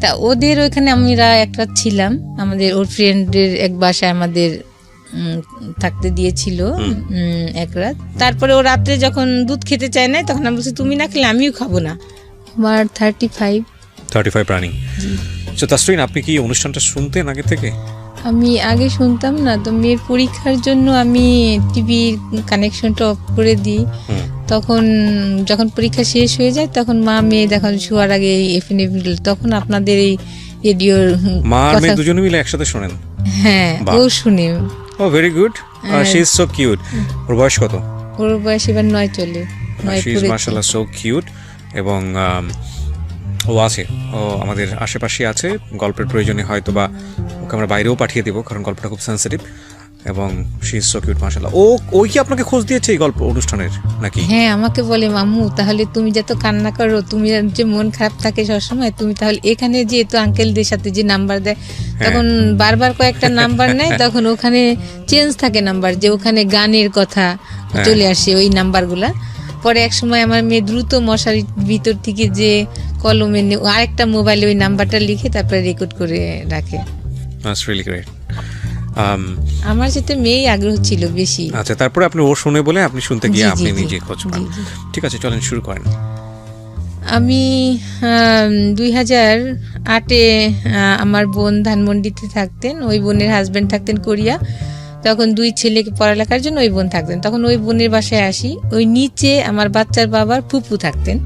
তা ওদের ওইখানে আমরা একটা ছিলাম, আমাদের ওর ফ্রেন্ডের এক বাসায় আমাদের থাকতে দিয়েছিল এক রাত। তারপরে ও রাত্রে যখন দুধ খেতে চায় না, তখন আমি বলছি তুমি না খেলে আমিও খাবো না। আমার 35 রানিং। তো তাসরিন, আপনি কি অনুষ্ঠানটা শুনতেন আগে থেকে? আমি আগে শুনতাম না, তো মেয়ের পরীক্ষার জন্য আমি টিভির কানেকশনটা অফ করে দিই। তখন যখন পরীক্ষা শেষ হয়ে যায় তখন মা মেয়ে যখন শোয়ার আগে এফএনএ, তখন আপনাদের এই রেডিওর মা আর মেয়ে দুজনে মিলে একসাথে শোনেন? হ্যাঁ, ও শুনে। ও very good, she is so cute. ওর বয়স কত? ওর বয়স এবার 9 চলে। শি ইজ মাশাআল্লাহ সো কিউট। এবং ও আছে, ও আমাদের আশেপাশে আছে। গল্পের প্রয়োজনে হয়তো বা ওকে আমরা বাইরেও পাঠিয়ে দেবো, কারণ গল্পটা খুব সেন্সিটিভ। এবং শি ইজ সো কিউট মাশাআল্লাহ। ওই কি আপনাকে খোঁজ দিয়েছে এই গল্প অনুষ্ঠানের নাকি? হ্যাঁ, আমাকে বলে মাম্মু তাহলে তুমি যত কান্না করো, তুমি যে মন খারাপ থাকে সবসময়, তুমি তাহলে এখানে যে তো আঙ্কেলদের সাথে যে নাম্বার দেয়, তখন বারবার কয়েকটা নাম্বার নেয়, তখন ওখানে চেঞ্জ থাকে নাম্বার, যে ওখানে গানের কথা চলে আসে ওই নাম্বারগুলা। পরে এক সময় আমার মেয়ে দ্রুত মশারির ভিতর থেকে যে কলমে আরেকটা মোবাইলে ওই নাম্বারটা লিখে তারপরে রেকর্ড করে রাখে। That's really great. আমার সাথে মেয়েই আগ্রহ ছিল বেশি। আচ্ছা, তারপরে আপনি ও শুনে বলে আপনি শুনতে গিয়ে আপনি নিজে খোঁজ পান। ঠিক আছে, চলেন শুরু করেন। আমি 2008-এ আমার বোন ধানমন্ডিতে থাকতেন, ওই বোনের হাজবেন্ড থাকতেন কোরিয়া। তখন 2 ছেলেকে পড়ালেখার জন্য ওই বোন থাকতেন। তখন ওই বোনের বাসায় আসি। ওই নিচে আমার বাচ্চার বাবার ফুপু থাকতেন।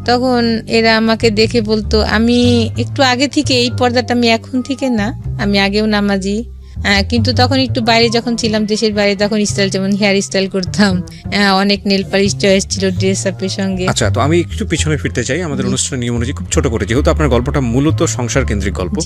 তখন এরা আমাকে দেখে বলতো, আমি একটু আগে থেকে এই পর্দাটা, আমি এখন থেকে না, আমি আগেও নামাজি, কিন্তু তখন একটু বাইরে যখন ছিলাম, দেশের বাইরে, তখন স্টাইল, যেমন হেয়ার স্টাইল করতাম, অনেক নেল পালিশ চয়েস ছিল ড্রেস আপের সঙ্গে। আচ্ছা, তো আমি একটু পিছনে ফিরতে চাই আমাদের অনুষ্ঠানের নিয়ম অনুযায়ী, খুব ছোট করে, যেহেতু আপনার গল্পটা মূলত সংসার কেন্দ্রিক গল্প।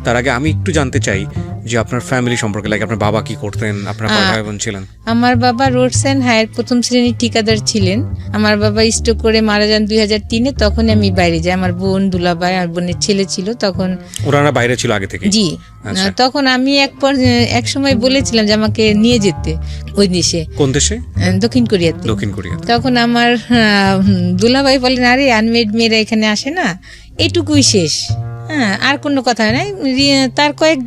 তার আগে আমি একটু জানতে চাই যে আপনার ফ্যামিলি সম্পর্কে, লাইক আপনার বাবা কি করতেন, আপনার কয় ভাই বোন ছিলেন? আমার বাবা রোডস অ্যান্ড হায়ার প্রথম শ্রেণীর ঠিকাদার ছিলেন। আমার বাবা স্ট্রোক করে মারা যান 2003-এ। তখন আমি বাইরে যাই, আমার বোন, দুলাভাই আর বোনের ছেলে ছিল তখন। ওরা বাইরে ছিল আগে থেকে? জি। তখন আমি এক সময় বলেছিলাম যে আমাকে নিয়ে যেতে ওই দেশে। কোন দেশে? দক্ষিণ কোরিয়াতে। দক্ষিণ কোরিয়া। তখন আমার দুলাভাই বলেন, আরে আনমেড মেয়েরা এখানে আসে না, এটুকুই শেষ, হ্যাঁ, আর কোনো কথা নাই। তার কয়েক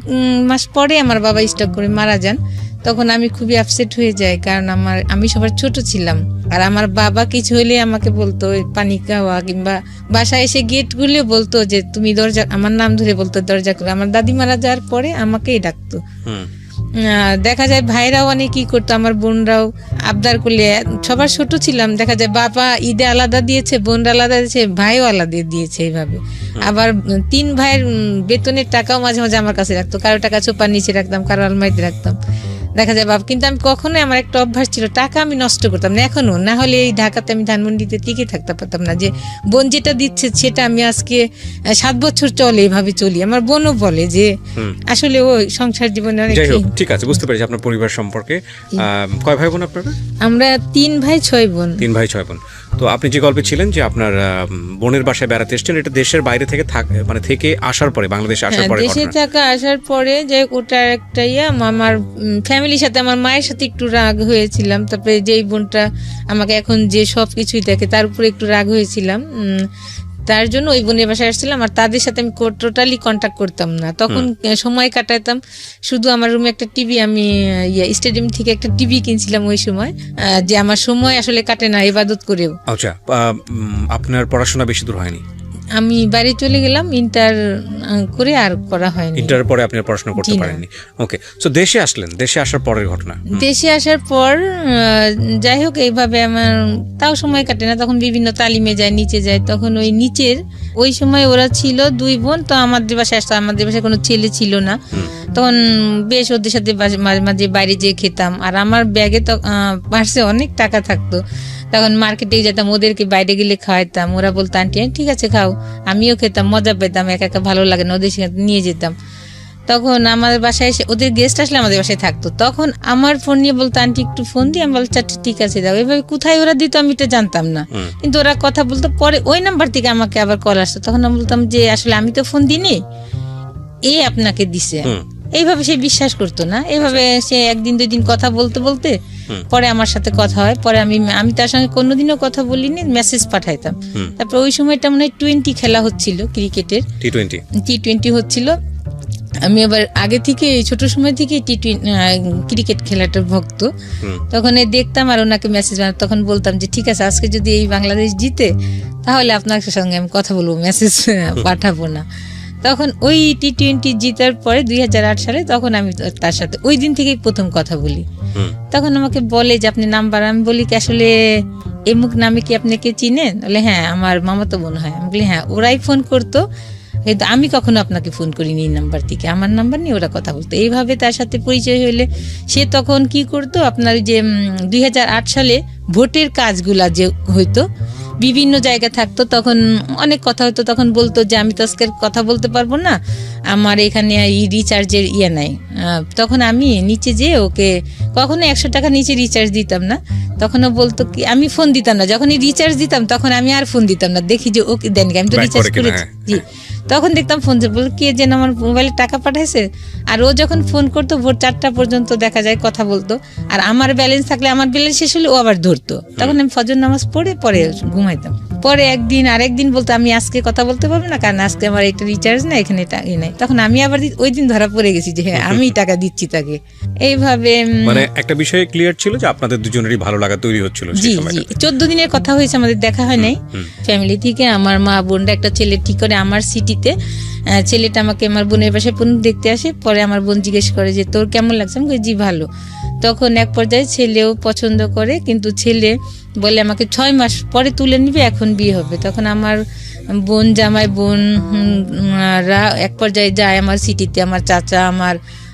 মাস পরে আমার বাবা স্ট্রোক করে মারা যান। তখন আমি খুবই আপসেট হয়ে যাই, কারণ আমি সবার ছোট ছিলাম। আর আমার বাবা কিছু হলে আমাকে বলতো পানি খাওয়া, কিংবা বাসায় এসে গেট খুলে বলতো যে তুমি দরজা, আমার নাম ধরে বলতো দরজা খুলে। আমার দাদি মারা যাওয়ার পরে আমাকেই ডাকতো। দেখা যায় ভাইরাও অনেক কি করতো, আমার বোনরাও আবদার করলে, সবার ছোট ছিলাম, দেখা যায় বাবা ঈদে আলাদা দিয়েছে, বোনরা আলাদা দিয়েছে, ভাইও আলাদা দিয়েছে, এইভাবে। আবার 3 ভাইয়ের বেতনের টাকাও মাঝে মাঝে আমার কাছে রাখতো, কারো টাকা চোপার নিচে রাখতাম, কারো আলমারিতে রাখতাম, দেখা যায় বাবা। কিন্তু আমি কখনোই, আমার একটা অভ্যাস ছিল, টাকা আমি নষ্ট করতাম না এখনো, না হলে এই ঢাকাতে আমি ধানমন্ডিতে টিকে থাকতে পারতাম না, যে বোন যেটা দিচ্ছে সেটা আমি আজকে 7 বছর চলে এভাবে চলি। আমার বোনও বলে যে আসলে ওই সংসার জীবনে অনেক। ঠিক আছে, বুঝতে পেরেছি আপনার পরিবার সম্পর্কে। কয় ভাই বোন আপনারা? আমরা 3 ভাই 6 বোন। 3 ভাই 6 বোন। তো আপনি যে গল্পে ছিলেন যে আপনার বোনের বাসায় বেড়াতে এসেছেন, এটা দেশের বাইরে থেকে থেকে আসার পরে, বাংলাদেশে আসার পরে? দেশে থেকে আসার পরে যে ওটা একটা আমার ফ্যামিলির সাথে, আমার মায়ের সাথে একটু রাগ হয়েছিলাম। তারপরে যেই বোনটা আমাকে এখন যে সব কিছুই দেখে, তার উপরে একটু রাগ হয়েছিলাম, তার জন্য ওই বোনের বাসায় আসছিলাম। আর তাদের সাথে আমি টোটালি কন্ট্যাক্ট করতাম না, তখন সময় কাটাতাম শুধু। আমার রুমে একটা টিভি, আমি স্টেডিয়াম থেকে একটা টিভি কিনছিলাম ওই সময়, যে আমার সময় আসলে কাটে না ইবাদত করেও। আচ্ছা, আপনার পড়াশোনা বেশি দূর হয়নি? আমি বাইরে চলে গেলাম, ইন্টার করে আর করা হয়নি। ইন্টার পরে আপনি পড়াশোনা করতে পারেননি। ওকে, সো দেশে আসলেন, দেশে আসার পরের ঘটনা। দেশে আসার পর যাই হোক, এইভাবে আমার তাও সময় কাটে না, তখন বিভিন্ন তালিমে যায়, নিচে যায়। তখন ওই নিচের ওই সময় ওরা ছিল 2 বোন, তো আমাদের বাসায় আসতো, আমাদের বাসায় কোনো ছেলে ছিল না। তখন বেশ ওদের সাথে মাঝে মাঝে বাইরে যেয়ে খেতাম। আর আমার ব্যাগে তো পার্সে অনেক টাকা থাকতো, তখন মার্কেটে যেতাম, ওদেরকে বাইরে গেলে খাওয়াইতাম। ওরা বলতো আন্টি ঠিক আছে খাও, আমিও খেতাম, মজা পেতাম, একা একা ভালো লাগে না, ওদের সাথে নিয়ে যেতাম। তখন আমাদের বাসায় এসে ওদের গেস্ট আসলে আমাদের বাসায় থাকতো, তখন আমার ফোন নিয়ে বলতো আন্টি একটু ফোন দিই, আমি বলছি আচ্ছা ঠিক আছে দাও। এভাবে কোথায় ওরা দিত আমি এটা জানতাম না, কিন্তু ওরা কথা বলতো। পরে ওই নাম্বার থেকে আমাকে আবার কল আসতো, তখন আমি বলতাম যে আসলে আমি তো ফোন দিইনি, আপনাকে দিছে। এইভাবে সে বিশ্বাস করতো না। এইভাবে সে 1 দিন 2 দিন কথা বলতে বলতে পরে আমার সাথে কথা হয়, পরে আমি তার সঙ্গে কোনোদিনও কথা বলিনি, মেসেজ পাঠাইতাম। তারপর ওই সময়টা মনে হয় 20 খেলা হচ্ছিল ক্রিকেটের, টি20 হচ্ছিল। আমি আবার আগে থেকে ছোট সময় থেকে ক্রিকেট খেলাটার ভক্ত, তখন দেখতাম আর ওনাকে মেসেজ, তখন বলতাম যে ঠিক আছে আজকে যদি এই বাংলাদেশ জিতে তাহলে আপনার সঙ্গে আমি কথা বলবো, মেসেজ পাঠাবো না। তখন ওই টি20 জিতার পরে 2008 সালে তখন আমি তার সাথে ওই দিন থেকেই প্রথম কথা বলি। তখন আমাকে বলে যে আপনি নাম্বার, আমি বলি কি আসলে এমুক নামে কি আপনাকে চিনেন? বলে হ্যাঁ আমার মামাতো বোন হয়। আমি বলি হ্যাঁ ওরাই ফোন করতো, কিন্তু আমি কখনো আপনাকে ফোন করিনি এই নাম্বার থেকে, আমার নাম্বার নিয়ে ওরা কথা বলতো। এইভাবে তার সাথে পরিচয় হলে সে তখন কি করতো, আপনার যে 2008 সালে ভোটের কাজগুলা যে হইতো, বিভিন্ন জায়গা থাকতো, তখন অনেক কথা হতো, তখন বলতো যে আমি তো আজকে কথা বলতে পারবো না, আমার এখানে রিচার্জের নাই। তখন আমি নিচে যেয়ে ওকে কখনো 100 টাকা নিচে রিচার্জ দিতাম না, তখনও বলতো কি আমি ফোন দিতাম না, যখনই রিচার্জ দিতাম তখন আমি আর ফোন দিতাম না, দেখি যে ওকে দেন আমি তো রিচার্জ করেছি। জি, তখন দেখতাম ফোন বল কে যেন আমার মোবাইলে টাকা পাঠাইছে। আর ও যখন ফোন করতো ভোর 4টা পর্যন্ত দেখা যায় কথা বলতো, আর আমার ব্যালেন্স থাকলে আমার ব্যালেন্স শেষ হলে ও আবার ধরতো, তখন আমি ফজর নামাজ পড়ে পরে ঘুমাইতাম। পরে আরেকদিন বলতো আমি আজকে কথা বলতে পারবো না, কারণ আজকে আমার একটা রিচার্জ না, এখানে নাই। তখন আমি আবার ওই দিন ধরা পড়ে গেছি যে হ্যাঁ আমি টাকা দিচ্ছি তাকে। এইভাবে মানে একটা বিষয় ক্লিয়ার ছিল যে আপনাদের দুজনেরই ভালো লাগা তৈরি হচ্ছিল। জি জি, 14 দিনের কথা হয়েছে, আমাদের দেখা হয় নাই। ফ্যামিলি থেকে আমার মা বোনরা একটা ছেলে ঠিক করে আমার সিটিতে, ছেলেটা আমাকে আমার বোনের বাসায় দেখতে আসে। পরে আমার বোন জিজ্ঞেস করে যে তোর কেমন লাগছে? আমি বলি জি ভালো। তখন এক পর্যায়ে ছেলেও পছন্দ করে, কিন্তু ছেলে বলে আমাকে 6 মাস পরে তুলে নিবে, এখন বিয়ে হবে। তখন আমার বোন জামাই বোনরা এক পর্যায়ে যায় আমার সিটিতে, আমার চাচা,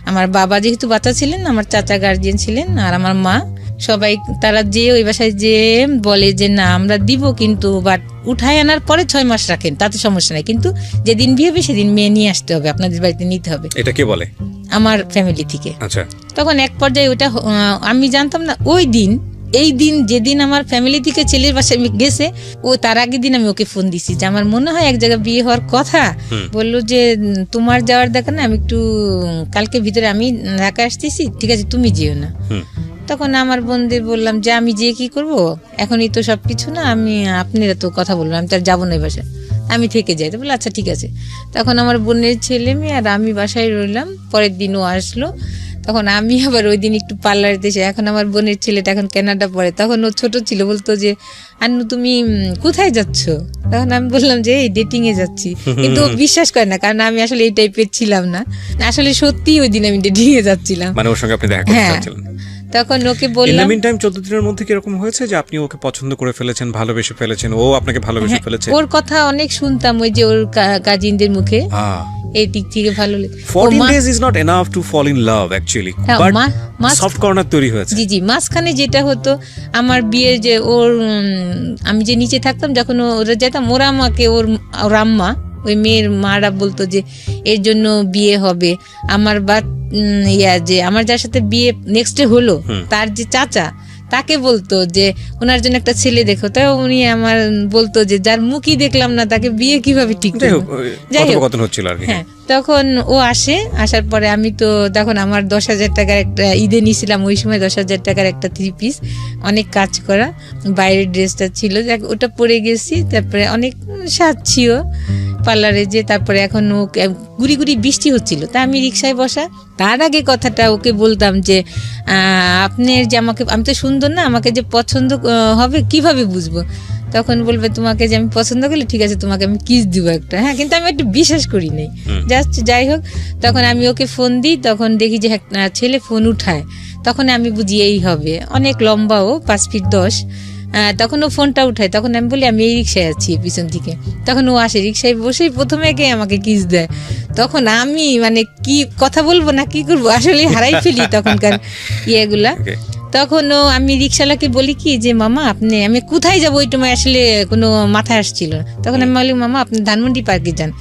আমার বাবা যেহেতু বাচ্চা ছিলেন, আমার চাচা গার্জিয়ান ছিলেন, আর আমার মা, সবাই তারা যে ওই বাসায় যে বলে যে না আমরা দিব, কিন্তু বাট উঠায় আনার পরে 6 মাস রাখেন, তাতে সমস্যা নাই, কিন্তু যেদিন বিয়ে হবে সেদিন মেয়ে নিয়ে আসতে হবে, আপনাদের বাড়িতে নিতে হবে। এটা কে বলে? আমার ফ্যামিলি থেকে। আচ্ছা। তখন এক পর্যায়ে ওটা আমি জানতাম না, ওই দিন এই দিন যেদিন আমার ফ্যামিলি থেকে ছেলের বাসায় গেছে, ও তার আগের দিন আমি ওকে ফোন দিছি যে আমার মনে হয় এক জায়গায় বিয়ে হওয়ার কথা। বললো যে তোমার যাওয়ার দেখা না, আমি একটু কালকে ভিতরে আমি ঢাকা আসতেছি, ঠিক আছে তুমি যেও না। তখন আমার বোনদের বললাম যে আমি যেয়ে কি করব, এখনই তো সবকিছু না, আপনারা তো কথা বললাম, আমি তার যাবো না এই বাসায়, আমি থেকে যাই। তো বললো আচ্ছা ঠিক আছে। তখন আমার বোনের ছেলে মেয়ে আর আমি বাসায় রইলাম। পরের দিন ও আসলো, তখন আমি আবার ওই দিন একটু পার্লারে এসে, এখন আমার বোনের ছেলেটা এখন কানাডা পড়ে, তখন ও ছোট ছিল, বলতো যে আন্নু তুমি কোথায় যাচ্ছ? তখন আমি বললাম যে এই ডেটিং এ যাচ্ছি, কিন্তু ও বিশ্বাস করে না, কারণ আমি আসলে এই টাইপের ছিলাম না, আসলে সত্যি ওই দিন আমি ডেটিং এ যাচ্ছিলাম, মানে ওর সঙ্গে আপনি দেখা করতে যাচ্ছিলেন। তখন ওকে বললাম, ইন টাইম 14 দিনের মধ্যে কি এরকম হয়েছে যে আপনি ওকে পছন্দ করে ফেলেছেন, ভালোবেসে ফেলেছেন, ও আপনাকে ভালোবেসে ফেলেছে? ওর কথা অনেক শুনতাম, ওই যে ওর কাজিনদের মুখে, এই দিক থেকে ভালো লাগে। 14 days is not enough to fall in love actually, but soft corner তৈরি হয়েছে। জি জি, মাঝখানে যেটা হতো আমার বিয়ে, যে ওর আমি যে নিচে থাকতাম, যখন ওরা যেতাম, ওরা আমাকে ওর আম্মা, ওই মেয়ের মারা বলতো যে এর জন্য বিয়ে হবে। আমার যে আমার যার সাথে বিয়ে নেক্সট ডে হলো, তার যে চাচা, তাকে বলতো যে ওনার জন্য একটা ছেলে দেখো। তাই উনি আমার বলতো যে যার মুখই দেখলাম না তাকে বিয়ে কিভাবে ঠিক করব। যাই হোক, হ্যাঁ, তখন ও আসার পরে আমি তো তখন আমার 10,000 টাকার একটা ঈদে নিয়েছিলাম, ওই সময় 10,000 টাকার একটা 3 পিস, অনেক কাজ করা বাইরের ড্রেসটা ছিল, ওটা পরে গেছি। তারপরে অনেক সাজছিও পার্লারে যে, তারপরে এখন ও গুড়ি গুড়ি বৃষ্টি হচ্ছিল, তা আমি রিক্সায় বসা। তার আগে কথাটা ওকে বলতাম যে আপনার যে আমাকে, আমি তো সুন্দর না, আমাকে যে পছন্দ হবে কিভাবে বুঝবো? তখন বলবে তোমাকে যে আমি পছন্দ করলে ঠিক আছে তোমাকে আমি কিস দিব একটা, হ্যাঁ, কিন্তু আমি একটু বিশ্বাস করি নাই। জাস্ট যাই হোক, তখন আমি ওকে ফোন দিই, তখন দেখি যে ছেলে ফোন উঠায়, তখন আমি বুঝি এই হবে, অনেক লম্বা, ও 5 ফিট 10। তখন ও ফোনটা উঠায়, তখন আমি বলি আমি এই রিক্সায় আছি পিছন থেকে। তখন ও আসে, রিক্সায় বসেই প্রথমে গিয়ে আমাকে কিস দেয়। তখন আমি মানে কি কথা বলবো না কি করবো, আসলে হারাই ফেলি তখনকার ইয়েগুলা। তখন আমি রিক্সাওয়ালাকে বলি কি যে মামা আমি কোথায় যাবো, ওই সময় আসলে কোনো মাথায় আসছিল না। তখন আমি বলি মামা আপনি ধানমন্ডি পার্কে যান,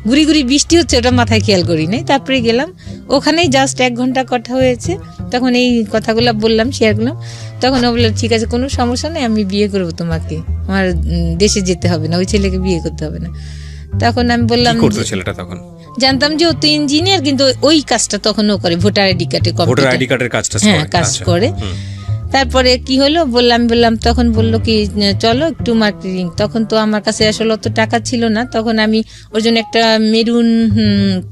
গুড়ি গুড়ি বৃষ্টি হচ্ছে, ওটা মাথায় খেয়াল করি নাই। তারপরে গেলাম, ওখানেই জাস্ট 1 ঘন্টা কথা হয়েছে। তখন এই কথাগুলো বললাম, শেয়ার করলাম। তখন ও বললো ঠিক আছে কোনো সমস্যা নেই, আমি বিয়ে করবো তোমাকে, আমার দেশে যেতে হবে না, ওই ছেলেকে বিয়ে করতে হবে না। তখন আমি বললাম, ছেলেটা তখন জানতাম যে ও তো ইঞ্জিনিয়ার, কিন্তু ওই কাজটা তখন ও করে, ভোটার আইডি কার্ডের কাজটা, হ্যাঁ কাজ করে। তারপরে কি হলো বললাম, তখন বললো কি চলো একটু মার্কেটিং। তখন তো আমার কাছে আসলে অত টাকা ছিল না, তখন আমি ওর জন্য একটা মেরুন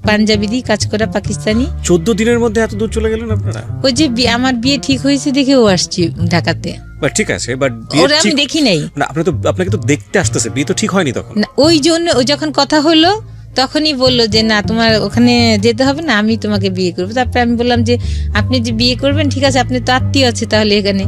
পাঞ্জাবি দিয়ে কাজ করা পাকিস্তানি। 14 দিনের মধ্যে এত দূর চলে গেলেন আপনারা? ওই যে আমার বিয়ে ঠিক হয়েছে দেখে ও আসছি ঢাকাতে। বাট ঠিক আছে, বাট ওরা আমি দেখি নাই না, আপনাকে তো দেখতে আসতেছে, বিয়ে তো ঠিক হয়নি তখন। না, ওই জন্য ও যখন কথা হলো তখনই বললো যে না তোমার ওখানে যেতে হবে না, আমি তোমাকে বিয়ে করবো। তারপরে আমি বললাম যে আপনি যে বিয়ে করবেন ঠিক আছে, আপনি তো আত্মীয় আছে তাহলে এখানে,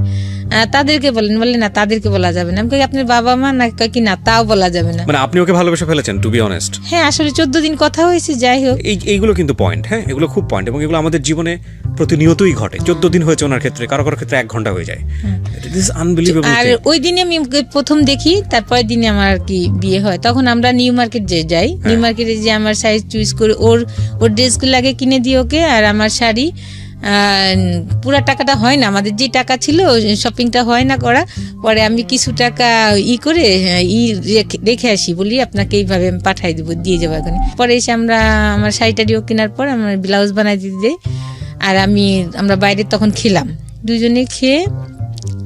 তাদেরকে বলে না তাদেরকে বলা যাবে না। আমি কই আপনার বাবা মা না, কয় কি না তাও বলা যাবে না। মানে আপনি ওকে ভালোবেসে ফেলেছেন, টু বি অনেস্ট। হ্যাঁ আসলে 14 দিন কথা হয়েছে, যাই হোক। এইগুলো কিন্তু পয়েন্ট, হ্যাঁ এগুলো খুব পয়েন্ট, এবং এগুলো আমাদের জীবনে প্রতিনিয়তই ঘটে। 14 দিন হয়েছে ওনার ক্ষেত্রে, কারো ক্ষেত্রে 1 ঘন্টা হয়ে যায়। It is unbelievable. আর ওই দিনে আমি ওকে প্রথম দেখি, তারপরের দিনে আমার আর কি বিয়ে হয়। তখন আমরা নিউ মার্কেট যাই, নিউ মার্কেটে যে আমার সাইজ চুজ করে ওর ড্রেসগুলো আগে কিনে দিই ওকে, আর আমার শাড়ি পুরা টাকাটা হয় না, আমাদের যে টাকা ছিল শপিংটা হয় না করা। পরে আমি কিছু টাকা করে রেখে আসি, বলি আপনাকে এইভাবে আমি পাঠাই দেবো, দিয়ে যাবো এখানে। পরে এসে আমার শাড়িটারিও কেনার পর আমার ব্লাউজ বানাই দিতে যাই। আর আমরা বাইরে তখন খেলাম, দুজনে খেয়ে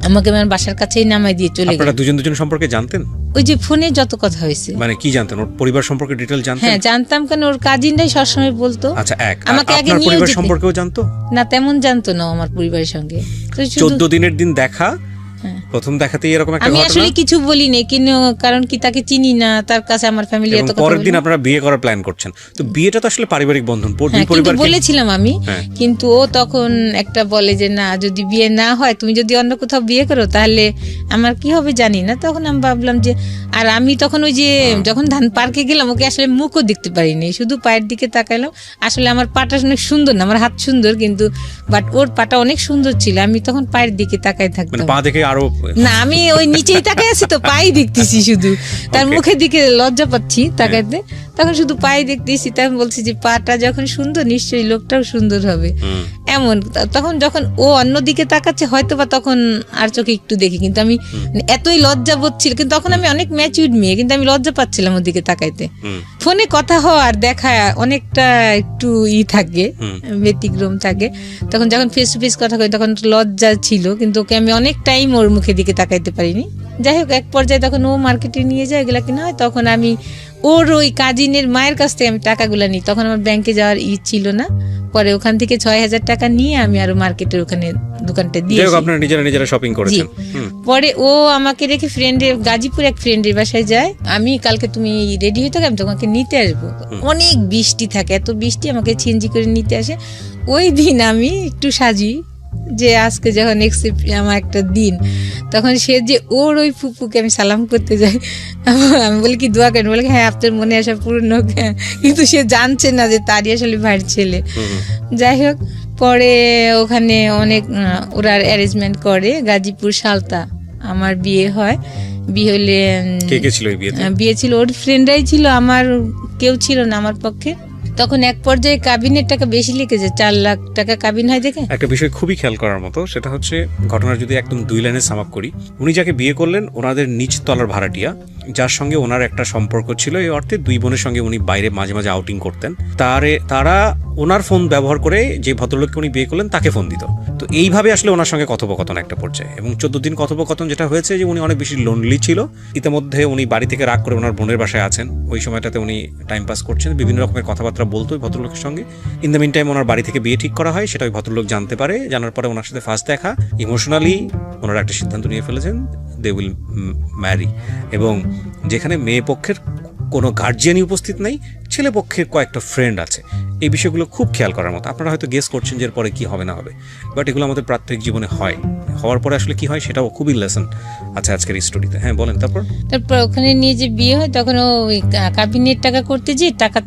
আমাকে আমার বাসার কাছেই নামাই দিয়ে চলে গেল। আপনারা দুজন সম্পর্কে জানতেন? ওই যে ফোনে যত কথা হয়েছে। মানে কি জানতেন? ওর পরিবার সম্পর্কে ডিটেইল জানতেন? হ্যাঁ জানতাম, কেন ওর কাজিনরাই সবসময় বলতো। আচ্ছা, আমাকে আগে আপনার নিয়ে পরিবার যেতে। সম্পর্কেও জানতো না তেমন জানতো না আমার পরিবারের সঙ্গে। তো 14 দিনের দিন দেখা, প্রথম দেখাতেই এরকম একটা আমি ঘটনা। আসলে কিছু বলি না, কিন্তু কারণ কি তাকে চিনি না, তার কাছে আমার ফ্যামিলি এত কথা পরের বলে দিন না। আপনারা বিয়ে করার প্ল্যান করছেন, তো বিয়েটা তো আসলে পারিবারিক বন্ধন, দুই হ্যাঁ, কিন্তু পরিবারকে। বলেছিলাম আমি, হ্যাঁ। কিন্তু ও তখন একটা বলে যে না যদি বিয়ে না হয়, তুমি যদি অন্য কোথাও বিয়ে করো তাহলে আমার কি হবে জানি না। তখন আমি ভাবলাম যে, আর আমি তখন ওই যে যখন ধান পার্কে গেলাম ওকে আসলে মুখও দেখতে পারিনি, শুধু পায়ের দিকে তাকাইলাম। আসলে আমার পাটা অনেক সুন্দর না, আমার হাত সুন্দর কিন্তু, বাট ওর পাটা অনেক সুন্দর ছিল। আমি তখন পায়ের দিকে তাকাই মানে থাকতাম। পা দেখে আরো না আমি ওই নিচেই তাকাই আছি, তো পাই দেখতেছি শুধু, তার মুখের দিকে লজ্জা পাচ্ছি তাকাইতে। তখন শুধু পাই দেখতেছি, তাই আমি বলছি যে পাটা যখন সুন্দর নিশ্চয়ই লোকটাও সুন্দর হবে, এমন। তখন যখন ও অন্যদিকে তাকাচ্ছে হয়তো বা তখন আর চোখে একটু দেখি, কিন্তু আমি এতই লজ্জা বোধ ছিল, কিন্তু তখন আমি অনেক ম্যাচিউরড মেয়ে, কিন্তু আমি লজ্জা পাচ্ছিলাম ওর দিকে তাকাইতে। ফোনে কথা হওয়া আর দেখা অনেকটা একটু থাকে, ব্যতিক্রম থাকে। তখন যখন ফেস টু ফেস কথা কই তখন লজ্জা ছিল, কিন্তু ওকে আমি অনেক টাইম ওর মুখের দিকে তাকাইতে পারিনি। যাই হোক এক পর্যায়ে তখন ও মার্কেটে নিয়ে যায় এগুলা কিনা হয়, তখন আমি ওর ওই কাজিনের মায়ের কাছ থেকে আমি টাকাগুলা নিই। তখন আমার ব্যাংকে যাওয়ার ছিল না, পরে ওখান থেকে 6,000 টাকা নিয়ে আমি আরো মার্কেটের ওখানে দোকানটা দিয়ে আপনারা নিজেরা শপিং করেছেন। পরে ও আমাকে রেখে গাজীপুর এক ফ্রেন্ডের বাসায় যায়। আমি কালকে তুমি রেডি হয়ে থাকো, আমি তোমাকে নিতে আসবো। অনেক বৃষ্টি থাকে, এত বৃষ্টি, আমাকে ছিনজি করে নিতে আসে। ওই দিন আমি একটু সাজি যে আজকে যখন আমার একটা দিন, তখন সে যে ওর ওই ফুপুকে আমি সালাম করতে যাই, আমি বলি কি দোয়া করেন, বলে হ্যাঁ আপনার মনে আসা পূর্ণ হোক। কিন্তু সে জানছে না যে তারই আসলে ভাইয়ের ছেলে। যাই হোক পরে ওখানে অনেক ওরা অ্যারেঞ্জমেন্ট করে, গাজীপুর সালতা আমার বিয়ে হয়। বিয়ে হলে কে ছিল এই বিয়েতে? বিয়ে ছিল ওর ফ্রেন্ডরাই ছিল, আমার কেউ ছিল না আমার পক্ষে। তখন এক পর্যায়ে কাবিনের টাকা বেশি লিখেছে, 4 লাখ টাকা কাবিন হয় দেখে। একটা বিষয় খুবই খেয়াল করার মতো, সেটা হচ্ছে ঘটনার যদি একদম 2 লাইনে সাম আপ করি, উনি যাকে বিয়ে করলেন ওনাদের নিচ তলার ভাড়াটিয়া, যার সঙ্গে ওনার একটা সম্পর্ক ছিল, এই অর্থে 2 বোনের সঙ্গে উনি বাইরে মাঝে মাঝে আউটিং করতেন। তারা ওনার ফোন ব্যবহার করে যে ভদ্রলোককে উনি বিয়ে করলেন তাকে ফোন দিত। তো এইভাবে আসলে ওনার সঙ্গে কথোপকথন একটা পর্যায়ে, এবং 14 দিন কথোপকথন যেটা হয়েছে যে উনি অনেক বেশি লোনলি ছিল। ইতিমধ্যে উনি বাড়ি থেকে রাগ করে ওনার বোনের বাসায় আছেন, ওই সময়টাতে উনি টাইম পাস করছেন, বিভিন্ন রকমের কথাবার্তা বলতো ওই ভদ্রলোকের সঙ্গে। ইন দ্য মিন টাইম ওনার বাড়ি থেকে বিয়ে ঠিক করা হয়, সেটা ওই ভদ্রলোক জানতে পারে। জানার পরে ওনার সাথে ফার্স্ট দেখা, ইমোশনালি ওনারা একটা সিদ্ধান্ত নিয়ে ফেলেছেন, দে উইল ম্যারি। এবং যেখানে মেয়ে পক্ষের কোনো গার্জিয়ানই উপস্থিত নেই, ছেলে পক্ষের কয়েকটা ফ্রেন্ড আছে, এই বিষয়গুলো খুব খেয়াল করার মতো। আপনারা হয়তো গেস করছেন যে এরপরে কি হবে না হবে, বাট এগুলো আমাদের প্রাত্যহিক জীবনে হয়। হওয়ার পরে আসলে কি হয় সেটাও খুবই লেসন আছে আজকের স্টোরিতে। হ্যাঁ বলেন। তারপর ওখানে নিয়ে যে বিয়ে হয়, তখন ওই কাবিনের টাকা করতে যে টাকা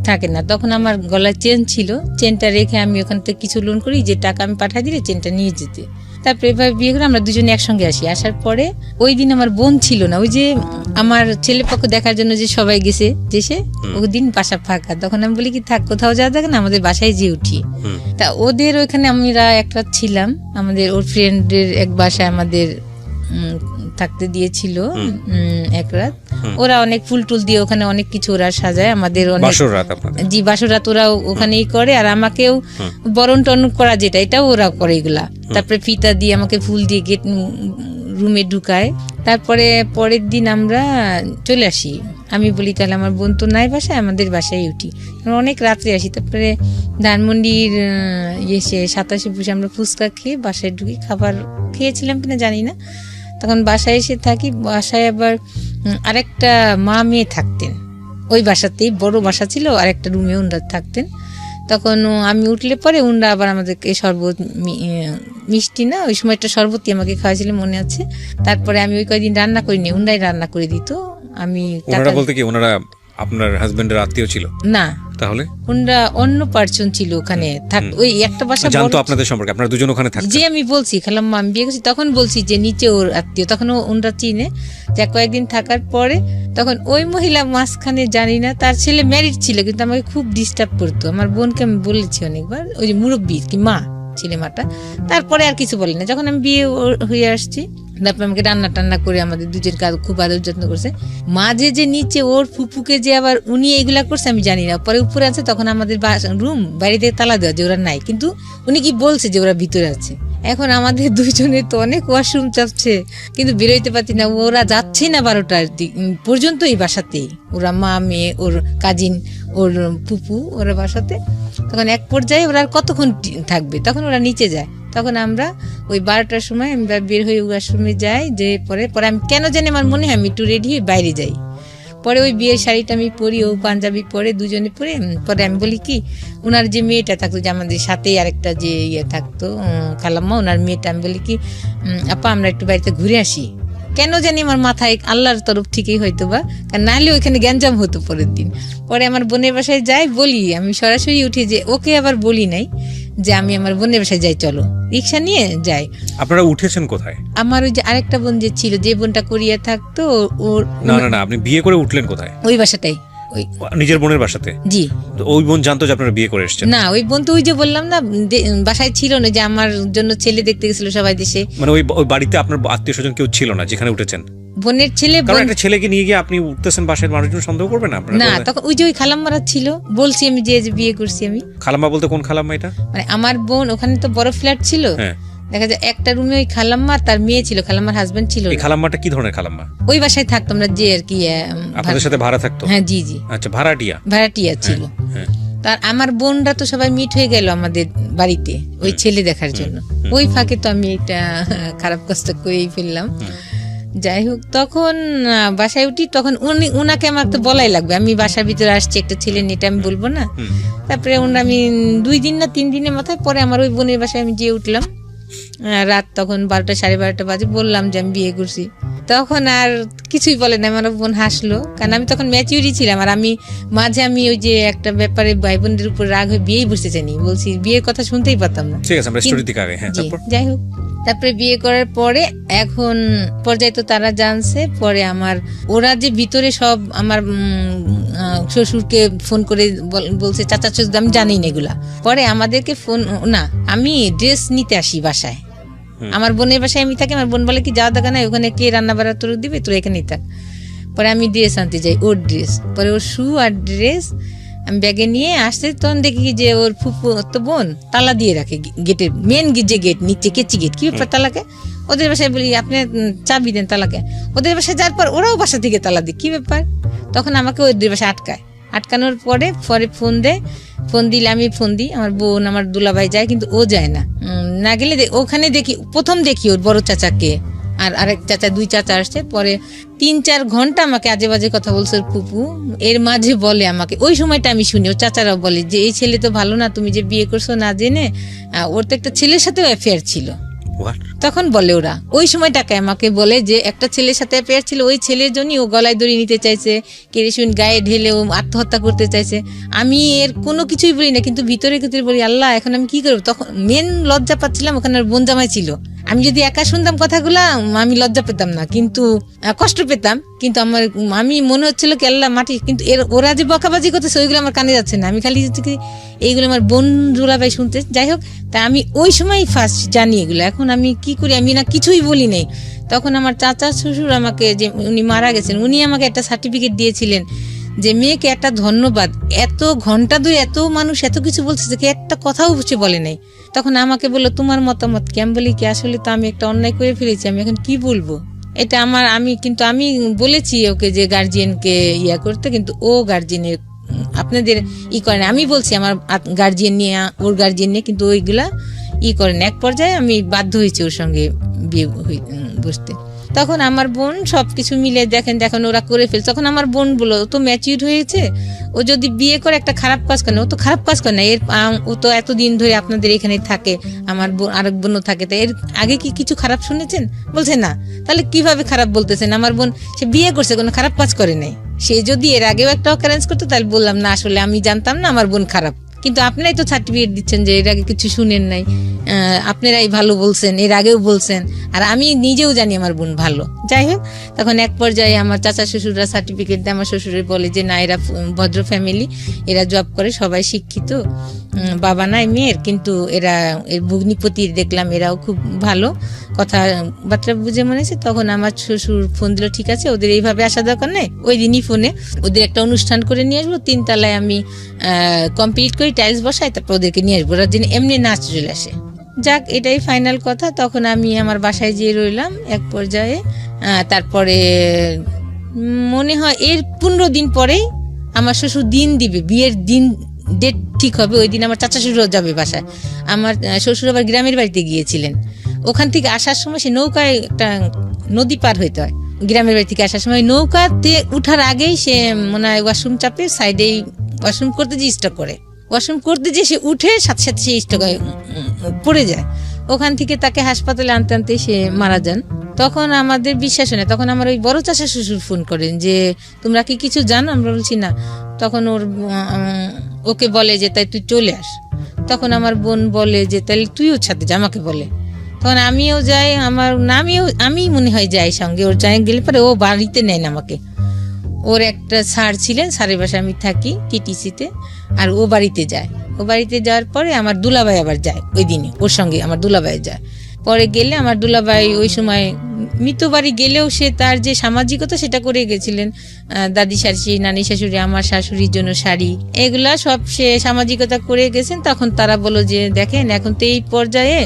থাকে না, তখন আমার গলায় চেন ছিল, চেনটা রেখে আমি ওখান থেকে কিছু লোন করি, যে টাকা আমি পাঠিয়ে দিলে চেনটা নিয়ে যেতে। তারপরে এভাবে বিয়ে করে আমরা দুজনে একসঙ্গে আসি। আসার পরে ওই দিন আমার বোন ছিল না, ওই যে আমার ছেলে পক্ষ দেখার জন্য যে সবাই গেছে দেশে, ওই দিন বাসা ফাঁকা। তখন আমি বলি কি থাক, কোথাও যাওয়া থাকে না, আমাদের বাসায় যে উঠি। তা ওদের ওইখানে আমরা একটা ছিলাম, আমাদের ওর ফ্রেন্ডের এক বাসায় আমাদের থাকতে দিয়েছিল এক রাত। ওরা অনেক ফুল টুল দিয়ে ওখানে অনেক কিছু ওরা সাজায় আমাদের, অনেক বাসর রাত আপনাদের? জি বাসর রাত ওরা ওখানেই করে, আর আমাকেও বরণ টরণ করা যেটা এটাও ওরা করে এগুলা। তারপরে ফিতা দিয়ে আমাকে ফুল দিয়ে গেট রুমে ঢুকায়। তারপরে পরের দিন আমরা চলে আসি। আমি বলি তাহলে আমার বোন তো নাই বাসায়, আমাদের বাসায় উঠি। আমরা অনেক রাত্রে আসি। তারপরে ধানমন্ডির এসে 27 বসে আমরা ফুচকা খেয়ে বাসায় ঢুকি। খাবার খেয়েছিলাম কিনা জানি না। তখন বাসায় এসে থাকি। বাসায় আবার আরেকটা মা মেয়ে থাকতেন ওই বাসাতেই, বড় বাসা ছিল, আরেকটা রুমে ওনারা থাকতেন। তখন আমি উঠলে পরে ওনারা আবার আমাদেরকে শরবত, মিষ্টি না ওই সময় একটা শরবতই আমাকে খাওয়াছিল মনে আছে। তারপরে আমি ওই কয়েকদিন রান্না করিনি, ওনারাই রান্না করে দিত। আমি ওনারা বলতে কি ওনারা আপনার হাজবেন্ডের আত্মীয় ছিল? না, তাহলে ওনারা অন্য পার্সন ছিল ওখানে ওই একটা বাসা জানতো আপনাদের সম্পর্কে, আপনারা দুজন ওখানে থাকতেন? যে আমি বলছি খালাম্মা আমি বিয়ে করছি, তখন বলছি যে নিচে ওর আত্মীয়, তখন ওনরা চিনে। যা কয়েকদিন থাকার পরে তখন ওই মহিলা মাঝখানে জানি না, তার ছেলে ম্যারিড ছিল কিন্তু আমাকে খুব ডিস্টার্ব করতো। আমার বোনকে আমি বলেছি অনেকবার, ওই যে মুরব্বী কি মা ছেলে মাটা। তারপরে আর কিছু বলি না। যখন আমি বিয়ে হয়ে আসছি তারপর আমাকে রান্না টান্না করে আমাদের দুজন কাজ খুব আদর যত্ন করছে। মাঝে যে নিচে ওর ফুপুকে যে আবার উনি এগুলা করছে আমি জানি না। পরে উপরে আছে, তখন আমাদের রুম বাইরে থেকে তালা দেওয়া যে ওরা নাই, কিন্তু উনি কি বলছে যে ওরা ভিতরে আছে। এখন আমাদের দুইজনের তো অনেক ওয়াশরুম চাপছে কিন্তু বেরোইতে পারছি না। ওরা যাচ্ছে না 12টার পর্যন্ত এই বাসাতেই, ওরা মা মেয়ে ওর কাজিন ওর পুপু ওরা বাসাতে। তখন এক পর্যায়ে ওরা আর কতক্ষণ থাকবে, তখন ওরা নিচে যায়। তখন আমরা ওই 12টার সময় আমরা বের হয়ে ওয়াশরুমে যাই। যে পরে আমি কেন জানি আমার মনে হয় আমি একটু রেডি হয়ে বাইরে যাই। পরে ওই বিয়ের শাড়িটা আমি পরি, ও পাঞ্জাবি পরে, দুজনে পরে। পরে আমি বলি কি ওনার যে মেয়েটা থাকতো, যে আমাদের সাথেই আরেকটা যে ইয়ে থাকতো খালাম্মা, ওনার মেয়েটা, আমি বলি কি আপা আমরা একটু বাড়িতে ঘুরে আসি। কেন জানি আমার মাথায় আল্লাহর তরফ থেকেই হয়তো বা, কারণ নাহলে ওইখানে গ্যাঞ্জাম হতো পরের দিন। পরে আমার বোনের বাসায় যাই, বলি আমি সরাসরি উঠে, যে ওকে আবার বলি নাই যে আমি আমার বোনের বাসায় যাই, চলো রিক্সা নিয়ে যাই। আপনারা উঠেছেন কোথায়? আমার ওই যে আরেকটা বোন যে ছিল, যে বোনটা কোরিয়া থাকতো, ওর না আপনি বিয়ে করে উঠলেন কোথায়? ওই বাসাটাই, ওই নিজের বোনের বাসাতে? জি। ওই বোন জানতো যে আপনারা বিয়ে করে এসেছেন? না, ওই বোন তো ওই যে বললাম না বাসায় ছিল না, যে আমার জন্য ছেলে দেখতে গেছিল সবাই দেশে। মানে ওই বাড়িতে আপনার আত্মীয় স্বজন কেউ ছিল না যেখানে উঠেছেন? বোনের ছেলে, কারণ একটা ছেলেকে নিয়ে গিয়ে আপনি উঠতেছেন, বাসায় মানুষজন সন্দেহ করবে না আপনারা? না, তখন ওই যে ওই খালাম্মারা ছিল, বলছি আমি যে বিয়ে করছি আমি। খালাম্মা বলতে কোন খালাম্মা এটা? মানে আমার বোন ওখানে তো বড় ফ্ল্যাট ছিল, দেখা যায় একটা রুমে ওই খালাম্মা তার মেয়ে ছিল, খালাম্মার হাজবেন্ড ছিল। এই খালাম্মাটা কি ধরনের খালাম্মা? ওই বাসায় থাকতো আমরা, যে আর কি আপনাদের সাথে ভাড়া থাকতো? হ্যাঁ জি জি। আচ্ছা, ভাড়াটিয়া ছিল। তার আমার বোনরা তো সবাই মিট হয়ে গেল আমাদের বাড়িতে ওই ছেলে দেখার জন্য। ওই ফাঁকে তো আমি এটা খারাপ কাজটা করেই ফেললাম। যাই হোক, তখন বাসায় উঠি, তখন উনাকে আমার তো বলাই লাগবে, আমি বাসার ভিতরে আসছি একটা ছেলে নিয়ে, এটা আমি বলবো না। তারপরে আমি 2 দিন না 3 দিনের মাথায় পরে আমার ওই বোনের বাসায় আমি যেয়ে উঠলাম রাত, তখন 12টা 12:30 বাজে, বললাম যে আমি বিয়ে করছি। তখন আর কিছুই বলে না, আমার বোন হাসলো, কারণ আমি তখন ম্যাচিউরি ছিলাম। আর আমি মাঝে ওই যে একটা ব্যাপারে ভাই বোনদের উপর রাগ হয়ে বিয়েই বসতে চাইনি, বলছি বিয়ের কথা শুনতেই পারতাম না। ঠিক আছে, আমরা স্টোরি দিকে আগে। হ্যাঁ, যাই হোক, তারপরে বিয়ে করার পরে এখন পর্যায়ে তো তারা জানছে। পরে ওরা যে ভিতরে সব আমার শ্বশুরকে ফোন করে বলছে চাচা চাচা, আমি জানি না এগুলা। পরে আমাদেরকে ফোন না, আমি ড্রেস নিতে আসি বাসায়, আমার বোনের বাসায় আমি থাকি। আমার বোন বলে কি যাওয়া দেখা নাই, ওখানে কে রান্না বাড়া তোর দিবে, তোর এখানেই থাক। পরে আমি ড্রেস আনতে যাই, ওর ড্রেস, পরে ওর শু আর ড্রেস আমি ব্যাগে নিয়ে আসতে, তখন দেখি যে ওর ফুপু তো বোন তালা দিয়ে রাখে গেটের, মেন যে গেট নিচে কেচি গেট। কি ব্যাপার তালাকে? ওদের বাসায় বলি আপনি চাবি দেন তালাকে। ওদের বাসায় যাওয়ার পর ওরাও বাসা থেকে তালা দিই, কি ব্যাপার? তখন আমাকে ওদের বাসায় আটকানোর পরে ফোন দিলে আমি ফোন দিই, আমার বোন আমার দুলাভাই যায়, কিন্তু ও যায় না। না গেলে ওখানে প্রথম দেখি ওর বড় চাচাকে, আর আরেক চাচা, 2 চাচা আসছে। পরে 3-4 ঘন্টা আমাকে আজে বাজে কথা বলছে ওর ফুপু। এর মাঝে বলে আমাকে, ওই সময়টা আমি শুনি, ওর চাচারাও বলে যে এই ছেলে তো ভালো না, তুমি যে বিয়ে করছো না জেনে, ওর তো একটা ছেলের সাথেও অ্যাফেয়ার ছিল। তখন বলে ওরা, ওই সময়টাকে আমাকে বলে যে একটা ছেলের সাথে অ্যাফেয়ার ছিল, ওই ছেলের জন্যই ও গলায় দড়ি নিতে চাইছে, কেরোসিন গায়ে ঢেলে ও আত্মহত্যা করতে চাইছে। আমি এর কোনো কিছুই বলি না, কিন্তু ভিতরে বলি আল্লাহ এখন আমি কি করবো। তখন মেন লজ্জা পাচ্ছিলাম, ওখানে বোন জামাই ছিল। আমি যদি একা শুনতাম কথাগুলা আমি লজ্জা পেতাম না, কিন্তু কষ্ট পেতাম। কিন্তু আমি মনে হচ্ছিল কি আল্লাহ মাটি, কিন্তু ওরা যে বকাবাজি করতেছে ওইগুলো আমার কানে যাচ্ছে না, আমি খালি এইগুলো আমার বোন দুলাভাই শুনতে। যাই হোক, তা আমি ওই সময় ফার্স্ট জানি এগুলো। এখন আমি কি করি, আমি না কিছুই বলি নাই, তখন আমার চাচা শ্বশুর আমাকে, যে উনি মারা গেছেন, উনি আমাকে একটা সার্টিফিকেট দিয়েছিলেন যে মেয়েকে একটা ধন্যবাদ, এত ঘন্টা ধরে এত মানুষ এত কিছু বলছে যে একটা কথাও সে বলে নাই। তখন আমাকে বললো তোমার মতামত কি? আমি বলি কি আসলে তো আমি একটা অন্যায় করে ফেলেছি, আমি এখন কি বলবো, এটা আমার, আমি বলেছি ওকে যে গার্জিয়ানকে ইয়া করতে, কিন্তু ও গার্জিয়ানের আপনাদের করে না। আমি বলছি আমার গার্জিয়ান নিয়ে, ওর গার্জিয়ান নিয়ে, কিন্তু ওইগুলা করেন। এক পর্যায়ে আমি বাধ্য হয়েছি ওর সঙ্গে বিয়ে বসতে। তখন আমার বোন সবকিছু মিলে দেখেন ওরা করে ফেলছে। তখন আমার বোন বললো ও তো ম্যাচিউর হয়েছে, ও যদি বিয়ে করে একটা খারাপ কাজ করে না, ও তো খারাপ কাজ করে না, ও তো এতদিন ধরে আপনাদের এখানে থাকে, আমার বোন আরেক বোনও থাকে, তো এর আগে কি কিছু খারাপ শুনেছেন? বলছে না। তাহলে কিভাবে খারাপ বলতেছেন? আমার বোন সে বিয়ে করছে, কোনো খারাপ কাজ করে নাই। সে যদি এর আগেও একটা অকারেন্স করতো তাহলে বললাম না আসলে আমি জানতাম না আমার বোন খারাপ, কিন্তু আপনারাই তো সার্টিফিকেট দিচ্ছেন যে এর আগে কিছু শুনেন নাই, আপনারাই ভালো বলছেন, এর আগেও বলছেন, আর আমি নিজেও জানি আমার বোন ভালো। যাই হোক, তখন এক পর্যায়ে আমার চাচা শ্বশুররা সার্টিফিকেট দেয়, আমার শ্বশুরের বলে যে না এরা ভদ্র ফ্যামিলি, এরা জব করে, সবাই শিক্ষিত, বাবা নাই মেয়ের, কিন্তু এরা এর ভগ্নিপতির দেখলাম এরাও খুব ভালো, কথাবার্তা বুঝে মনে হয়েছে। তখন আমার শ্বশুর ফোন দিল, ঠিক আছে ওদের এইভাবে আসা দরকার নেই, ওই দিনই ফোনে ওদের একটা অনুষ্ঠান করে নিয়ে আসবো, 3 তলায় আমি কমপ্লিট করি, টাইলস বসাই, তারপর ওদেরকে নিয়ে আসবো, ওরা যেন এমনি নাচ চলে আসে। যাক, এটাই ফাইনাল কথা। তখন আমি আমার বাসায় যেয়ে রইলাম। এক পর্যায়ে তারপরে মনে হয় এর 15 দিন পরেই আমার শ্বশুর দিন দিবে, বিয়ের দিন ডেট ঠিক হবে, ওই দিন আমার চাচা শ্বশুরও যাবে বাসায়। আমার শ্বশুর আবার গ্রামের বাড়িতে গিয়েছিলেন, ওখান থেকে আসার সময় সে নৌকায় একটা নদী পার হইতে হয়, গ্রামের বাড়ি থেকে আসার সময় নৌকাতে উঠার আগেই সে মনে হয় ওয়াশরুম চাপে সাইডেই ওয়াশরুম করতে যে স্টক করে, ওয়াশরুম করতে যে সে উঠে সাথে সাথে সে স্টক পড়ে যায়। ওখান থেকে তাকে হাসপাতালে আনতে আনতে সে মারা যান। তখন আমাদের বিশ্বাস হয় না, তখন আমার ওই বড় চাচা শ্বশুর ফোন করেন যে তোমরা কি কিছু জানো? আমরা বলছি না। তখন ওকে বলে যে তাই তুই চলে আস। তখন আমার বোন বলে যে তাহলে তুই ওর সাথে যা, আমাকে বলে। তখন আমিও যাই, আমি মনে হয় যাই সঙ্গে, ওর যাই গেলে পরে ও বাড়িতে নেয় না আমাকে, ওর একটা স্যার ছিলেন, স্যারের বাসায় আমি থাকি টিটিসিতে, আর ও বাড়িতে যায়। ও বাড়িতে যাওয়ার পরে আমার দুলাভাই আবার যায় ওই দিনে, ওর সঙ্গে আমার দুলাভাই যায়। পরে গেলে আমার দুলাভাই ওই সময় মৃত বাড়ি গেলেও সে তার যে সামাজিকতা সেটা করে গেছিলেন, দাদি শাশুড়ি, নানি শাশুড়ি, আমার শাশুড়ির জন্য শাড়ি, এগুলা সব সে সামাজিকতা করে গেছেন। তখন তারা বললো যে দেখেন এখন তো এই পর্যায়ে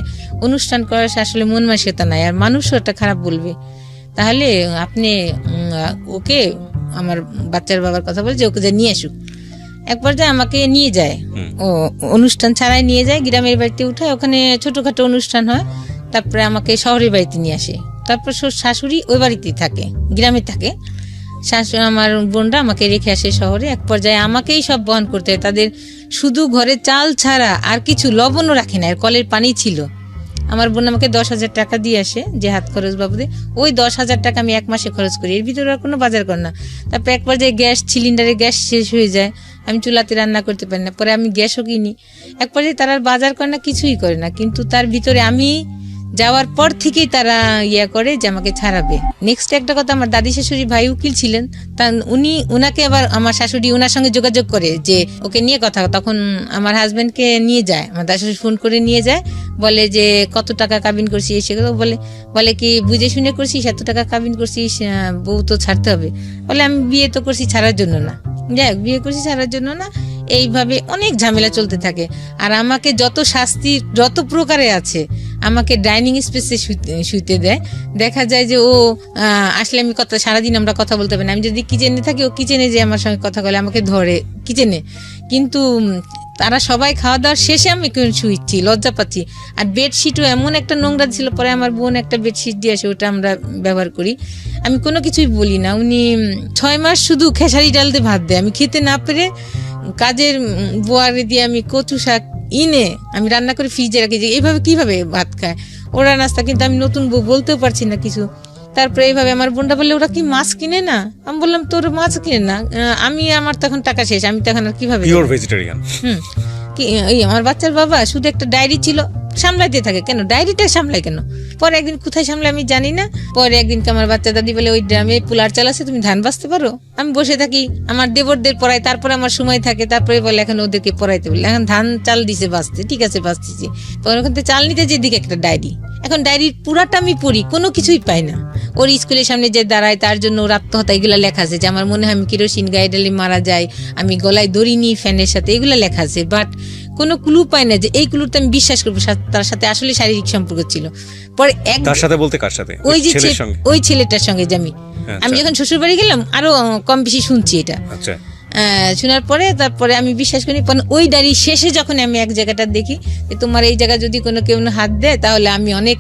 অনুষ্ঠান করার আসলে মন মানসিকতা নাই, আর মানুষও একটা খারাপ বলবে, তাহলে আপনি ওকে, আমার বাচ্চার বাবার কথা বলে যে ওকে যে নিয়ে আসুক। এক পর্যায়ে আমাকে নিয়ে যায়, ও অনুষ্ঠান ছাড়াই নিয়ে যায়, গ্রামের বাড়িতে উঠায়, ওখানে ছোটখাটো অনুষ্ঠান হয়, তারপরে আমাকে শহরের বাড়িতে নিয়ে আসে। তারপর শাশুড়ি ওই বাড়িতেই থাকে, গ্রামে থাকে। শাশুড়ি আমার বোনরা আমাকে রেখে আসে শহরে। এক পর্যায়ে আমাকেই সব বহন করতে হয়, তাদের শুধু ঘরে চাল ছাড়া আর কিছু লবণও রাখে না, আর কলের পানি ছিল। আমার বোন আমাকে 10,000 টাকা দিয়ে আসে যে হাত খরচ বাবদে, ওই 10,000 টাকা আমি 1 মাসে খরচ করি, এর ভিতরে আর কোনো বাজার কর না। তারপর এক পর্যায়ে সিলিন্ডারে গ্যাস শেষ হয়ে যায়, আমি চুলাতে রান্না করতে পারি না, পরে আমি গ্যাসও কিনি। এক পর্যায়ে তারা আর বাজার করে না, কিছুই করে না, কিন্তু তার ভিতরে আমি যাওয়ার পর থেকেই তারা করে যে আমাকে ছাড়াবে। নেক্সট একটা কথা, আমার দাদি শাশুড়ি ভাই উকিল ছিলেন, তা উনাকে আবার আমার শাশুড়ি ওনার সঙ্গে যোগাযোগ করে যে ওকে নিয়ে কথা। তখন আমার হাজবেন্ডকে নিয়ে যায়, আমার দাদি শাশুড়ি ফোন করে নিয়ে যায়, বলে যে কত টাকা কাবিন করছি, সেগুলো বলে কি বুঝে শুনে করছিস, এত টাকা কাবিন করছিস, বউ তো ছাড়তে হবে। বলে আমি বিয়ে তো করছি ছাড়ার জন্য না, যাই বিয়ে করছি ছাড়ার জন্য না। এইভাবে অনেক ঝামেলা চলতে থাকে। আর আমাকে যত শাস্তি যত প্রকারে আছে, আমাকে ডাইনিং স্পেসে শুইতে দেয়। দেখা যায় যে ও আসলে আমি সারাদিন আমরা কথা বলতে পারি না, আমি যদি কিচেনে থাকি ও কিচেনে যে আমার সঙ্গে কথা বলে, আমাকে ধরে কিচেনে। কিন্তু তারা সবাই খাওয়া দাওয়ার শেষে আমি শুইছি, লজ্জা পাচ্ছি। আর বেডশিটও এমন একটা নোংরা ছিল, পরে আমার বোন একটা বেডশিট দিয়ে আসে, ওটা আমরা ব্যবহার করি। আমি কোনো কিছুই বলি না। উনি 6 মাস শুধু খেসারি ডাল দিয়ে ভাত দেয়, আমি খেতে না পেরে কাজের বোয়ারে দিয়ে আমি কচু শাক আমি রান্না করে ফ্রিজে রাখি, যে এইভাবে কিভাবে ভাত খায় ওরা নাস্তা। কিন্তু আমি নতুন বউ, বলতেও পারছি না কিছু। তারপরে এইভাবে আমার বোনটা বললে ওরা কি মাছ কিনে না? আমি বললাম তোর মাছ কিনে না, আমার তখন টাকা শেষ, আমি তখন আর কিভাবে পিওর ভেজিটেরিয়ান। আমার বাচ্চার বাবা শুধু একটা ডায়েরি ছিল, সামলাইতে থাকে, কেন ডায়েরিটা সামলায় কেন? পরে একদিন কোথায় সামলায় আমি জানি না, পরে একদিনকে আমার বাচ্চা দাদি বলে ওই ড্রামে পুলার চাল আছে, তুমি ধান বাঁচতে পারো? আমি বসে থাকি, আমার দেবরদের পড়াই, তারপরে আমার সময় থাকে, তারপরে বলে এখন ওদেরকে পড়াইতে বলে, এখন ধান চাল দিছে বাঁচতে, ঠিক আছে বাঁচতেছি। পরে ওখান থেকে চাল নিতে যেদিকে একটা ডায়েরি, এখন ডায়েরির পুরাটা আমি পড়ি, কোনো কিছুই পাই না। ওর স্কুলের সামনে যে দাঁড়ায় তার জন্য ওর আত্মহত্যা, এগুলো লেখা আছে, যে আমার মনে হয় আমি কেরোসিন গায়ে ডালে মারা যায়, আমি গলায় দড়ি নিই ফ্যানের সাথে, এগুলো লেখা আছে। বাট কোনো ক্লু পাই না যে এই ক্লুতে আমি বিশ্বাস করবো তার সাথে আসলে শারীরিক সম্পর্ক ছিল। পরে তার সাথে বলতে কার সাথে? ওই যে ছেলের সঙ্গে? ওই ছেলেটার সঙ্গে যে আমি যখন শ্বশুর বাড়ি গেলাম আরো কম বেশি শুনছি এটা। আচ্ছা, শোনার পরে তারপরে আমি বিশ্বাস করি, ওই ডায়েরি শেষে যখন আমি এক জায়গাটা দেখি যে তোমার এই জায়গা যদি কোনো কেউ হাত দেয় তাহলে আমি অনেক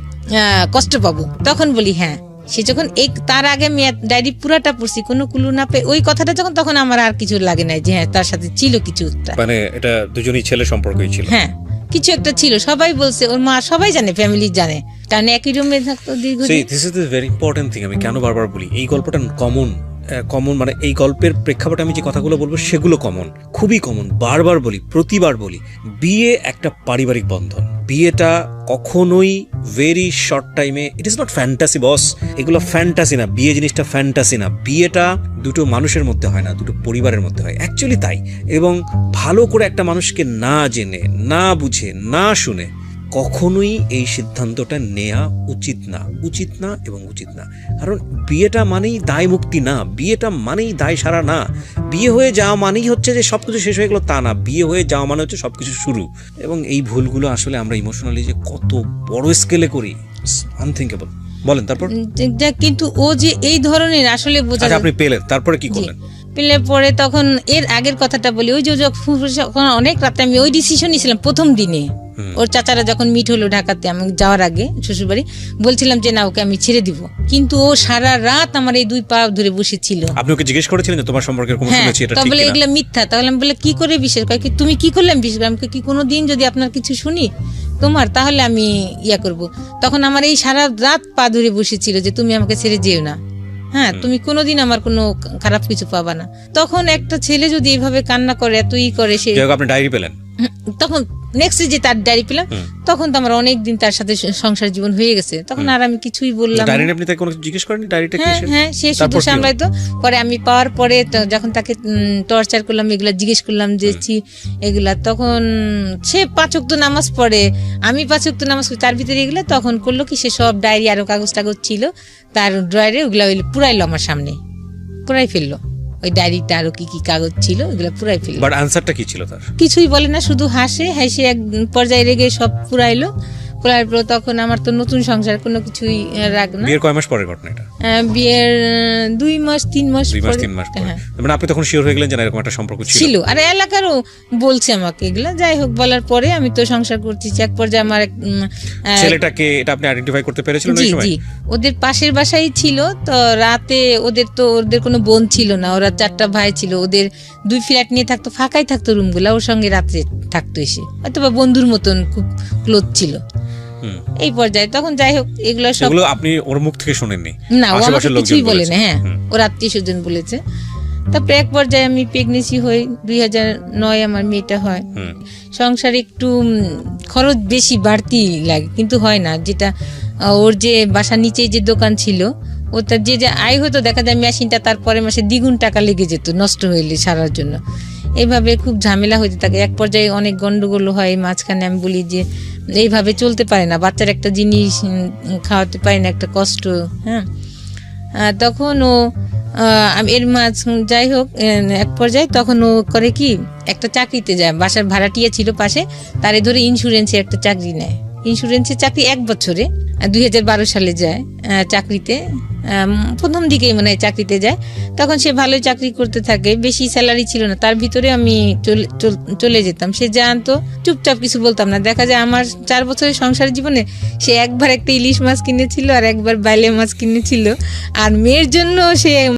কষ্ট পাবো, তখন বলি হ্যাঁ। সে যখন তার আগে আমি ডায়েরি পুরাটা পড়ছি, কোনো কুলু না পেয়ে ওই কথাটা যখন, তখন আমার আর কিছু লাগে নাই যে হ্যাঁ তার সাথে ছিল কিছু। মানে এটা দুজনই ছেলে সম্পর্কই ছিল। হ্যাঁ, কিছু একটা ছিল, সবাই বলছে, ওর মা সবাই জানে, ফ্যামিলি জানে, কারণ একই রুমে থাকতো দীর্ঘদিন। This is the very important thing. আমি কেন বারবার বলি এই গল্পটা কমন, মানে এই গল্পের প্রেক্ষাপটে আমি যে কথাগুলো বলবো সেগুলো কমন, খুবই কমন। বারবার বলি, প্রতিবার বলি, বিয়ে একটা পারিবারিক বন্ধন। বিয়েটা কখনোই ভেরি শর্ট টাইমে, ইট ইজ নট ফ্যান্টাসি বস, এগুলো ফ্যান্টাসি না, বিয়ে জিনিসটা ফ্যান্টাসি না। বিয়েটা দুটো মানুষের মধ্যে হয় না, দুটো পরিবারের মধ্যে হয়, অ্যাকচুয়ালি তাই। এবং ভালো করে একটা মানুষকে না জেনে, না বুঝে, না শুনে কখনোই এই সিদ্ধান্তটা নেওয়া উচিত না এবং উচিত না। কারণ বিয়েটা মানেই দায় মুক্তি না, বিয়েটা মানেই দায় সারা না। বিয়ে হয়ে যাওয়া মানেই হচ্ছে যে সবকিছু শেষ হয়ে গেলো তা না, বিয়ে হয়ে যাওয়া মানে হচ্ছে সবকিছু শুরু। এবং এই ভুলগুলো আসলে আমরা ইমোশনালি যে কত বড় স্কেলে করি, আনথিঙ্কেবল। বলেন তারপর। কিন্তু ও যে এই ধরনের আসলে বোঝা। আপনি পেলেন, তারপরে কি করলেন? পেলে পরে তখন এর আগের কথাটা বলি, ওই যে যখন অনেক রাতে আমি ওই ডিসিশন নিয়েছিলাম প্রথম দিনে, ওর চাচারা যখন মিট হলো ঢাকাতে, আমি যাওয়ার আগে শ্বশুরবাড়ি, বলছিলাম যে না ওকে আমি ছেড়ে দিব, কিন্তু ও সারা রাত আমার এই দুই পা ধরে বসেছিল। আপনি ওকে জিজ্ঞেস করেছিলেন যে তোমার সম্পর্কে কোনো শুনেছি এটা ঠিক কিনা? বলে এগুলো মিথ্যা। তাহলে আমি বলে কি করে বিশ্বাস করি, তুমি কি করলে আমি বিশ্বাস করি? আমি কি কোনোদিন যদি আপনার কিছু শুনি তোমার, তাহলে আমি ইয়া করব। তখন আমার এই সারা রাত পা ধরে বসেছিল যে তুমি আমাকে ছেড়ে যেও না, হ্যাঁ তুমি কোনোদিন আমার কোনো খারাপ কিছু পাবা না। তখন একটা ছেলে যদি এইভাবে কান্না করে, এত করে, সে আপনি ডায়েরি পেলেন, তখন নেক্সট যে তার ডায়েরি পেলাম, তখন তো আমার অনেক দিন তার সাথে সংসার জীবন হয়ে গেছে, তখন আর আমি কিছুই বললাম না। ডায়েরি আপনি তাকে কোনো জিজ্ঞেস করেননি ডায়েরিটা কি? হ্যাঁ, সে শুধু সামলাইতো। পরে আমি পাওয়ার পরে যখন তাকে টর্চার করলাম, এগুলা জিজ্ঞেস করলাম যে এগুলা, তখন সে 5 ওয়াক্ত নামাজ পড়ে, আমি 5 ওয়াক্ত নামাজ পড়ি, তার ভিতরে এগুলা তখন করলো কি, সে সব ডায়েরি আরো কাগজ টাগজ ছিল তার ড্রয়ারে, ওগুলা পুরাইলো আমার সামনে, পুরাই ফেললো। ওই ডায়েরিটা আরো কি কি কাগজ ছিল ওগুলা পুরাই ফেললো। বাট আনসারটা কি ছিল তার? কিছুই বলে না, শুধু হাসে, এক পর্যায়ে রেগে সব পুরাইলো। পুরার পর তখন আমার তো নতুন সংসার, কোনো কিছুই রাগ না। বিয়ের কয় মাস পরে ঘটনা এটা? বিয়ের 2 মাস 3 মাস পরে। মানে আপনি তখন শিওর হয়ে গেলেন যে এরকম একটা সম্পর্ক ছিল? আর এলাকারও বলছে আমাকে এগুলা। যাই হোক, বলার পরে আমি তো সংসার করতেছি। এক পর্যায়ে আমার ছেলেটাকে এটা আপনি আইডেন্টিফাই করতে পেরেছিলেন ওই সময়? জি, ওদের পাশের বাসায় ছিল। তো রাতে ওদের কোনো বোন ছিল না, ওরা 4টা ভাই ছিল, ওদের 2 ফ্ল্যাট নিয়ে থাকতো, ফাঁকাই থাকতো রুমগুলা, ওর সঙ্গে রাত্রে থাকতো এসে, হয়তো বা বন্ধুর মতন খুব ক্লোজ ছিল এই পর্যায়ে। তখন যাই হোক, এগুলো সব আপনি ওর মুখ থেকে শুনেননি? না, ও আমাকে কিছুই বলে না। হ্যাঁ, ওর আত্মীয় স্বজন বলেছে। তারপরে এক পর্যায়ে আমি প্রেগনেন্সি হই, 2009 আমার মেয়েটা হয়। সংসার একটু খরচ বেশি বাড়তি লাগে, কিন্তু হয় না। যেটা ওর যে বাসার নিচে যে দোকান ছিল, ওটার যে আয় হতো, দেখা যায় মেশিনটা তারপরে মাসে দ্বিগুণ টাকা লেগে যেত নষ্ট হইলে সারার জন্য। এইভাবে খুব ঝামেলা হইতে থাকে। এক পর্যায়ে অনেক গন্ডগোল হয় মাঝখানে। আমি বলি যে এইভাবে চলতে পারে না, বাচ্চার একটা জিনিস খাওয়াতে পারি না, একটা কষ্ট। হ্যাঁ, তখন ও এর মাঝ যাই হোক, এক পর্যায়ে তখন ও করে কি, একটা চাকরিতে যায়, বাসার ভাড়াটিয়া ছিল পাশে, তারে ধরে ইন্স্যুরেন্সে একটা চাকরি নেয়। ইন্স্যুরেন্সের চাকরি 1 বছরে, 2012 সালে যায় চাকরিতে। প্রথম দিকেই মনে হয় চাকরিতে যায়। তখন সে ভালোই চাকরি করতে থাকে, বেশি স্যালারি ছিল না, তার ভিতরে আমি চলে যেতাম। সে জানতো, চুপচাপ কিছু বলতাম না। দেখা যায় আমার 4 বছরের সংসার জীবনে সে একবার একটা ইলিশ মাছ কিনেছিল, আর একবার বাইলে মাছ কিনেছিল, আর মেয়ের জন্য সে